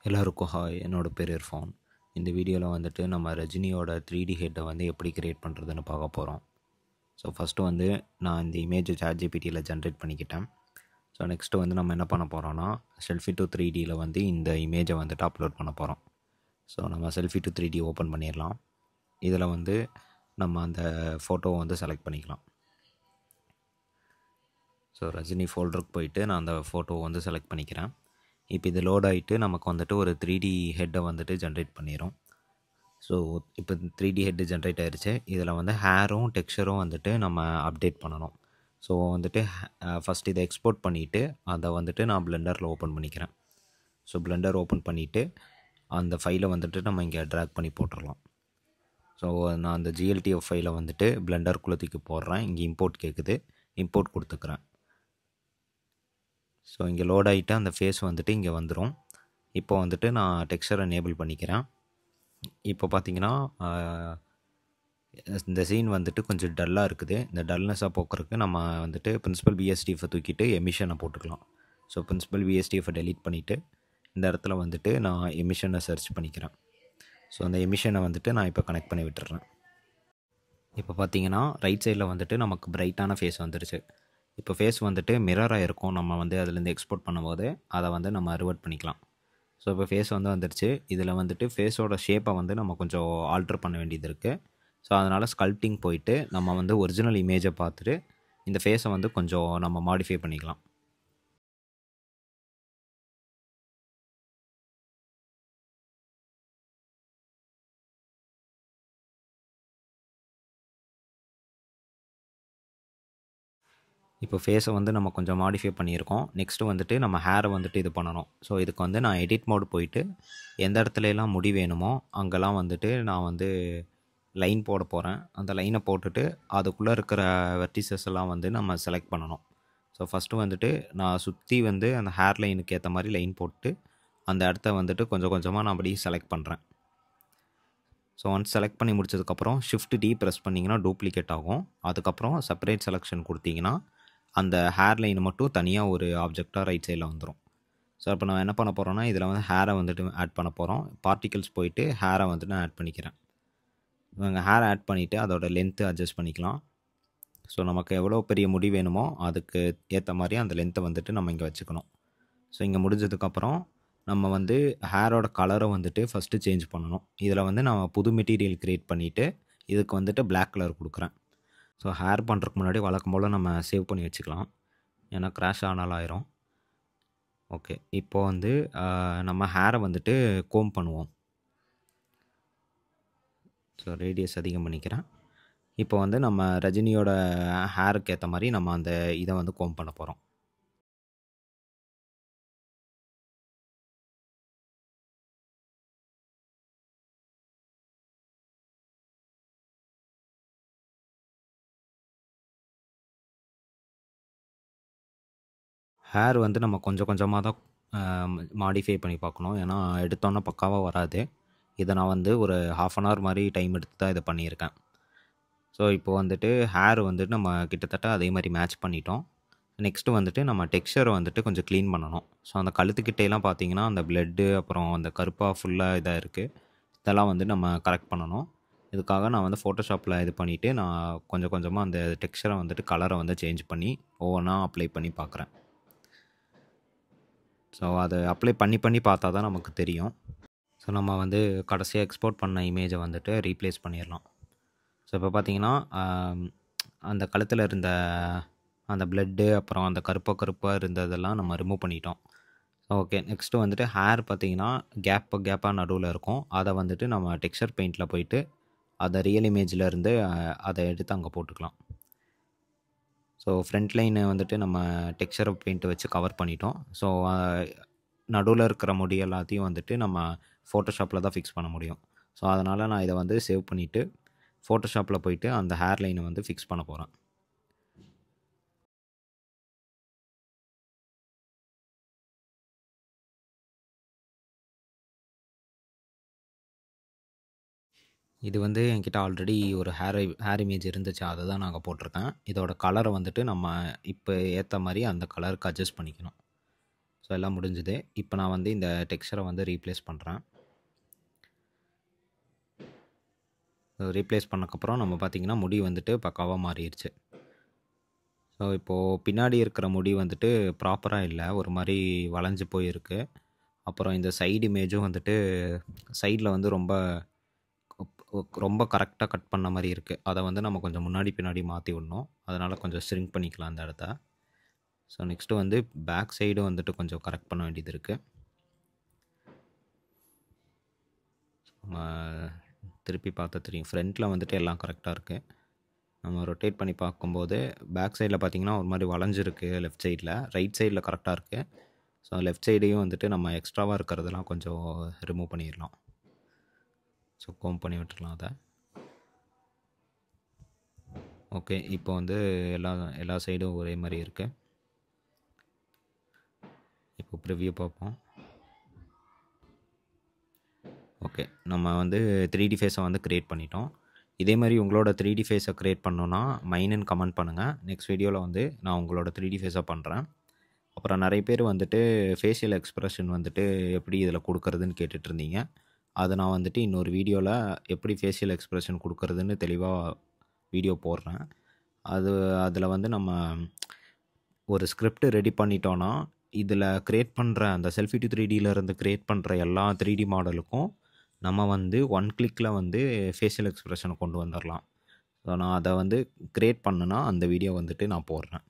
எல்லாருக்கும் ஹாய். என்னோட பேர் இர்ஃபான். இந்த வீடியோவில் வந்துட்டு நம்ம ரஜினியோட 3D ஹெட்டை வந்து எப்படி கிரியேட் பண்ணுறதுன்னு பார்க்க போகிறோம். ஸோ ஃபஸ்ட்டு வந்து நான் இந்த இமேஜை ChatGPTயில் ஜென்ரேட் பண்ணிக்கிட்டேன். ஸோ நெக்ஸ்ட்டு வந்து நம்ம என்ன பண்ண போகிறோன்னா செல்ஃபி டு 3Dயில் வந்து இந்த இமேஜை வந்துட்டு அப்லோட் பண்ண போகிறோம். ஸோ நம்ம செல்ஃபி டு 3D ஓப்பன் பண்ணிடலாம். இதில் வந்து நம்ம அந்த ஃபோட்டோவை வந்து செலக்ட் பண்ணிக்கலாம். ஸோ ரஜினி ஃபோல்டருக்கு போயிட்டு நான் அந்த ஃபோட்டோவை வந்து செலக்ட் பண்ணிக்கிறேன். இப்போ இது லோட் ஆகிட்டு நமக்கு வந்துட்டு ஒரு 3D ஹெட்டை வந்துட்டு ஜென்ரேட் பண்ணிடும். ஸோ இப்போ 3D ஹெட்டு ஜென்ரேட் ஆகிடுச்சு. இதில் வந்து ஹேரும் டெக்ஸ்சரும் வந்துட்டு நம்ம அப்டேட் பண்ணணும். ஸோ வந்துட்டு ஃபஸ்ட் இதை எக்ஸ்போர்ட் பண்ணிவிட்டு அதை வந்துட்டு நான் பிளெண்டரில் ஓப்பன் பண்ணிக்கிறேன். ஸோ பிளெண்டர் ஓப்பன் பண்ணிவிட்டு அந்த ஃபைலை வந்துட்டு நம்ம இங்கே ட்ராக் பண்ணி போட்டுடலாம். ஸோ நான் அந்த GLTF ஃபைலை வந்துட்டு பிளெண்டருக்குள்ளே தூக்கி போடுறேன். இங்கே இம்போர்ட் கேட்குது, இம்போர்ட் கொடுத்துக்கிறேன். ஸோ இங்கே லோட் ஆகிட்டு அந்த ஃபேஸ் வந்துட்டு இங்கே வந்துடும். இப்போ வந்துட்டு நான் டெக்ஸ்சரை எனேபிள் பண்ணிக்கிறேன். இப்போ பார்த்தீங்கன்னா இந்த சீன் வந்துட்டு கொஞ்சம் டல்லாக இருக்குது. இந்த டல்னஸாக போக்குறதுக்கு நம்ம வந்துட்டு பிரின்சிபல் VSTF தூக்கிட்டு எமிஷனை போட்டுக்கலாம். ஸோ பிரின்சிபல் VSTF டெலீட் பண்ணிவிட்டு இந்த இடத்துல வந்துட்டு நான் எமிஷனை சர்ச் பண்ணிக்கிறேன். ஸோ அந்த எமிஷனை வந்துட்டு நான் இப்போ கனெக்ட் பண்ணி விட்டுறேன். இப்போ பார்த்தீங்கன்னா ரைட் சைடில் வந்துட்டு நமக்கு பிரைட்டான ஃபேஸ் வந்துருச்சு. இப்போ ஃபேஸ் வந்துட்டு மிரராக இருக்கும். நம்ம வந்து அதுலேருந்து எக்ஸ்போர்ட் பண்ணும்போது அதை வந்து நம்ம ரிவர்ட் பண்ணிக்கலாம். ஸோ இப்போ ஃபேஸ் வந்து வந்துருச்சு. இதில் வந்துட்டு ஃபேஸோட ஷேப்பை வந்து நம்ம கொஞ்சம் ஆல்ட்ரு பண்ண வேண்டியது இருக்குது. ஸோ அதனால் ஸ்கல்ப்டிங் போயிட்டு நம்ம வந்து ஒரிஜினல் இமேஜை பார்த்துட்டு இந்த ஃபேஸை வந்து கொஞ்சம் நம்ம மாடிஃபை பண்ணிக்கலாம். இப்போ ஃபேஸை வந்து நம்ம கொஞ்சம் மாடிஃபை பண்ணியிருக்கோம். நெக்ஸ்ட்டு வந்துட்டு நம்ம ஹேரை வந்துட்டு இது பண்ணணும். ஸோ இதுக்கு வந்து நான் எடிட் மோடு போயிட்டு எந்த இடத்துலலாம் முடி வேணுமோ அங்கெல்லாம் வந்துட்டு நான் வந்து லைன் போட போகிறேன். அந்த லைனை போட்டுட்டு அதுக்குள்ளே இருக்கிற வெர்டிசஸ் எல்லாம் வந்து நம்ம செலக்ட் பண்ணணும். ஸோ ஃபஸ்ட்டு வந்துட்டு நான் சுற்றி வந்து அந்த ஹேர் லைனுக்கு ஏற்ற மாதிரி லைன் போட்டு அந்த இடத்த வந்துட்டு கொஞ்சம் கொஞ்சமாக நான் அப்படி செலக்ட் பண்ணுறேன். ஸோ ஒன்ஸ் செலக்ட் பண்ணி முடிச்சதுக்கப்புறம் Shift-D ப்ரெஸ் பண்ணிங்கன்னா டூப்ளிகேட் ஆகும். அதுக்கப்புறம் செப்பரேட் செலெக்ஷன் கொடுத்தீங்கன்னா அந்த ஹேர் லைன் மட்டும் தனியாக ஒரு ஆப்ஜெக்டாக ரைட் சைடில் வந்துடும். ஸோ இப்போ நான் என்ன பண்ண போகிறோன்னா இதில் வந்து ஹேரை வந்துட்டு ஆட் பண்ண போகிறோம். பார்ட்டிகல்ஸ் போயிட்டு ஹேரை வந்துட்டு நான் ஆட் பண்ணிக்கிறேன். நாங்கள் ஹேர் ஆட் பண்ணிவிட்டு அதோட லென்த்து அட்ஜஸ்ட் பண்ணிக்கலாம். ஸோ நமக்கு எவ்வளோ பெரிய முடி வேணுமோ அதுக்கு ஏற்ற மாதிரி அந்த லென்த்தை வந்துட்டு நம்ம இங்கே வச்சுக்கணும். ஸோ இங்கே முடிஞ்சதுக்கப்புறம் நம்ம வந்து ஹேரோட கலரை வந்துட்டு ஃபஸ்ட்டு சேஞ்ச் பண்ணணும். இதில் வந்து நான் புது மெட்டீரியல் க்ரியேட் பண்ணிவிட்டு இதுக்கு வந்துட்டு பிளாக் கலர் கொடுக்குறேன். ஸோ ஹேர் பண்ணுறதுக்கு முன்னாடி வழக்கம் போல் நம்ம சேவ் பண்ணி வச்சுக்கலாம். ஏன்னா க்ராஷ் ஆனாலும் ஆயிரும். ஓகே, இப்போது வந்து நம்ம ஹேரை வந்துட்டு கோம் பண்ணுவோம். ஸோ ரேடியஸ் அதிகம் பண்ணிக்கிறேன். இப்போ வந்து நம்ம ரஜினியோட ஹேருக்கு ஏற்ற மாதிரி நம்ம அந்த இதை வந்து கோம் பண்ண போகிறோம். ஹேர் வந்து நம்ம கொஞ்சம் கொஞ்சமாக தான் மாடிஃபை பண்ணி பார்க்கணும். ஏன்னா எடுத்தோன்னே பக்காவாக வராது. இதை நான் வந்து ஒரு 1/2 அன் ஹவர் மாதிரி டைம் எடுத்து தான் இதை பண்ணியிருக்கேன். ஸோ இப்போ வந்துட்டு ஹேர் வந்துட்டு நம்ம கிட்டத்தட்ட அதே மாதிரி மேட்ச் பண்ணிட்டோம். நெக்ஸ்ட்டு வந்துட்டு நம்ம டெக்ஸ்சரை வந்துட்டு கொஞ்சம் க்ளீன் பண்ணணும். ஸோ அந்த கழுத்துக்கிட்டேலாம் பார்த்தீங்கன்னா அந்த பிளட்டு அப்புறம் அந்த கருப்பாக ஃபுல்லாக இதாக இருக்குது. இதெல்லாம் வந்து நம்ம கரெக்ட் பண்ணணும். இதுக்காக நான் வந்து ஃபோட்டோஷாப்பில் இது பண்ணிவிட்டு நான் கொஞ்சம் கொஞ்சமாக அந்த டெக்ஸ்சரை வந்துட்டு கலரை வந்து சேஞ்ச் பண்ணி ஒவ்வொன்றா அப்ளை பண்ணி பார்க்குறேன். ஸோ அதை அப்ளை பண்ணி பண்ணி பார்த்தா தான் நமக்கு தெரியும். ஸோ நம்ம வந்து கடைசியாக எக்ஸ்போர்ட் பண்ண இமேஜை வந்துட்டு ரீப்ளேஸ் பண்ணிடலாம். ஸோ இப்போ பார்த்தீங்கன்னா அந்த கழுத்தில் இருந்த அந்த பிளட்டு அப்புறம் அந்த கருப்பாக இருந்ததெல்லாம் நம்ம ரிமூவ் பண்ணிட்டோம். ஓகே, நெக்ஸ்ட்டு வந்துட்டு ஹேர் பார்த்தீங்கன்னா கேப்பாக நடுவில் இருக்கும். அதை வந்துட்டு நம்ம டெக்ஸ்சர் பெயிண்டில் போயிட்டு அதை ரியல் இமேஜில் இருந்து அதை எடுத்து அங்கே போட்டுக்கலாம். ஸோ ஃப்ரண்ட் லைனை வந்துட்டு நம்ம டெக்ஸ்சர் பெயிண்ட் வச்சு கவர் பண்ணிட்டோம். ஸோ நடுவில் இருக்கிற முடி எல்லாத்தையும் வந்துட்டு நம்ம ஃபோட்டோஷாப்பில் தான் ஃபிக்ஸ் பண்ண முடியும். ஸோ அதனால் நான் இதை வந்து சேவ் பண்ணிவிட்டு ஃபோட்டோஷாப்பில் போயிட்டு அந்த ஹேர் லைனை வந்து ஃபிக்ஸ் பண்ண போகிறேன். இது வந்து என்கிட்ட ஆல்ரெடி ஒரு ஹேர் இமேஜ் இருந்துச்சு. அதை தான் நாங்கள் போட்டிருக்கேன். இதோட கலரை வந்துட்டு நம்ம இப்போ ஏற்ற மாதிரி அந்த கலருக்கு அட்ஜஸ்ட் பண்ணிக்கணும். ஸோ எல்லாம் முடிஞ்சுது. இப்போ நான் வந்து இந்த டெக்ஸ்சரை வந்து ரீப்ளேஸ் பண்ணுறேன். ரீப்ளேஸ் பண்ணக்கப்புறம் நம்ம பார்த்திங்கன்னா முடி வந்துட்டு பக்காவாக மாறிடுச்சு. ஸோ இப்போது பின்னாடி இருக்கிற முடி வந்துட்டு ப்ராப்பராக இல்லை, ஒரு மாதிரி வளைஞ்சு போயிருக்கு. அப்புறம் இந்த சைடு இமேஜும் வந்துட்டு சைடில் வந்து ரொம்ப ரொம்ப கரெக்டாக கட் பண்ண மாதிரி இருக்குது. அதை வந்து நம்ம கொஞ்சம் முன்னாடி பின்னாடி மாற்றி விடணும். அதனால் கொஞ்சம் ஸ்ரிங்க் பண்ணிக்கலாம் அந்த இடத்த. ஸோ நெக்ஸ்ட்டு வந்து பேக் சைடும் வந்துட்டு கொஞ்சம் கரெக்ட் பண்ண வேண்டியது இருக்குது. நம்ம திருப்பி பார்த்தா தெரியும், ஃப்ரண்ட்டில் வந்துட்டு எல்லாம் கரெக்டாக இருக்குது. நம்ம ரொட்டேட் பண்ணி பார்க்கும்போது பேக் சைடில் பார்த்திங்கன்னா ஒரு மாதிரி வளைஞ்சிருக்கு. லெஃப்ட் சைடில், ரைட் சைடில் கரெக்டாக இருக்குது. ஸோ லெஃப்ட் சைடையும் வந்துட்டு நம்ம எக்ஸ்ட்ராவாக இருக்கிறதெல்லாம் கொஞ்சம் ரிமூவ் பண்ணிடலாம். ஸோ கோம் பண்ணி விட்டுடலாம் அதை. ஓகே, இப்போ வந்து எல்லா சைடும் ஒரே மாதிரி இருக்குது. இப்போ ப்ரிவ்யூ பார்ப்போம். ஓகே, நம்ம வந்து 3D ஃபேஸை வந்து க்ரியேட் பண்ணிட்டோம். இதே மாதிரி உங்களோட 3D ஃபேஸை க்ரியேட் பண்ணோன்னா மைனுன்னு கமெண்ட் பண்ணுங்கள். நெக்ஸ்ட் வீடியோவில் வந்து நான் உங்களோட 3D ஃபேஸை பண்ணுறேன். அப்புறம் நிறைய பேர் வந்துட்டு ஃபேஷியல் எக்ஸ்ப்ரெஷன் வந்துட்டு எப்படி இதில் கொடுக்குறதுன்னு கேட்டுட்ருந்தீங்க. அதை நான் வந்துட்டு இன்னொரு வீடியோவில் எப்படி ஃபேஷியல் எக்ஸ்ப்ரெஷன் கொடுக்குறதுன்னு தெளிவாக வீடியோ போடுறேன். அதில் வந்து நம்ம ஒரு ஸ்கிரிப்ட் ரெடி பண்ணிட்டோன்னா இதில் க்ரியேட் பண்ணுற அந்த செல்ஃபி டு 3Dயிலேருந்து க்ரியேட் பண்ணுற எல்லா 3D மாடலுக்கும் நம்ம வந்து 1 கிளிக்கில் வந்து ஃபேஷியல் எக்ஸ்ப்ரெஷனை கொண்டு வந்துடலாம். ஸோ நான் அதை வந்து க்ரியேட் பண்ணுனா அந்த வீடியோ வந்துட்டு நான் போடுறேன்.